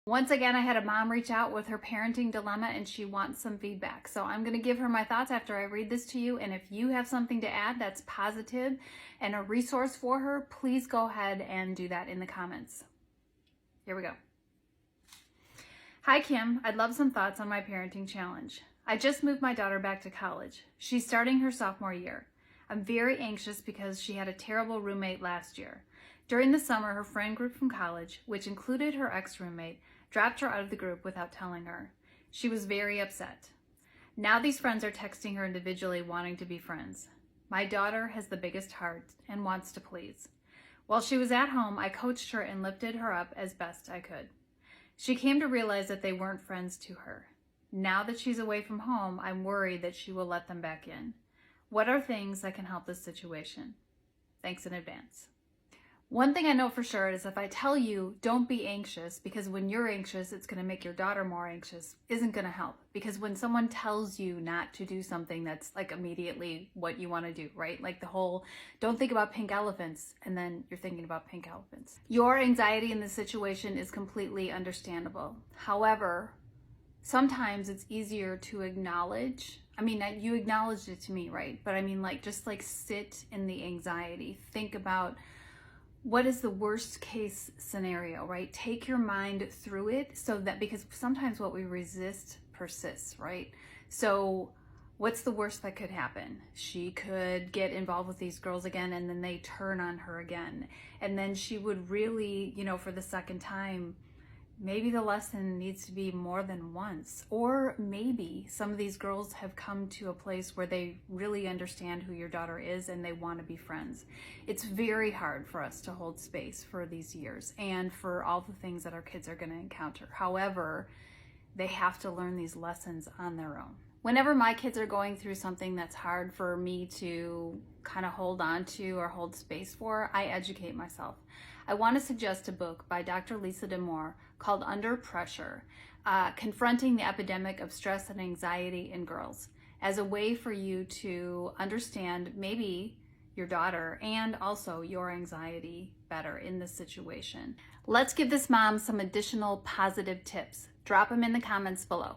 Once again, I had a mom reach out with her parenting dilemma and she wants some feedback. So I'm going to give her my thoughts after I read this to you. And if you have something to add that's positive and a resource for her, please go ahead and do that in the comments. Here we go. Hi, Kim. I'd love some thoughts on my parenting challenge. I just moved my daughter back to college. She's starting her sophomore year. I'm very anxious because she had a terrible roommate last year. During the summer, her friend group from college, which included her ex-roommate, dropped her out of the group without telling her. She was very upset. Now these friends are texting her individually wanting to be friends. My daughter has the biggest heart and wants to please. While she was at home, I coached her and lifted her up as best I could. She came to realize that they weren't friends to her. Now that she's away from home, I'm worried that she will let them back in. What are things that can help this situation? Thanks in advance. One thing I know for sure is if I tell you don't be anxious, because when you're anxious it's going to make your daughter more anxious, isn't going to help. Because when someone tells you not to do something, that's like immediately what you want to do, right? Like the whole don't think about pink elephants and then you're thinking about pink elephants. Your anxiety in this situation is completely understandable. However, sometimes it's easier to acknowledge. I mean, you acknowledged it to me, right? But I mean, like, just like sit in the anxiety. Think about what is the worst case scenario, right? Take your mind through it so that, because sometimes what we resist persists, right? So what's the worst that could happen? She could get involved with these girls again and then they turn on her again. And then she would really, for the second time, maybe the lesson needs to be more than once. Or maybe some of these girls have come to a place where they really understand who your daughter is and they want to be friends. It's very hard for us to hold space for these years and for all the things that our kids are going to encounter. However, they have to learn these lessons on their own. Whenever my kids are going through something that's hard for me to kind of hold on to or hold space for, I educate myself. I want to suggest a book by Dr. Lisa Damour called Under Pressure, Confronting the Epidemic of Stress and Anxiety in Girls, as a way for you to understand maybe your daughter and also your anxiety better in this situation. Let's give this mom some additional positive tips. Drop them in the comments below.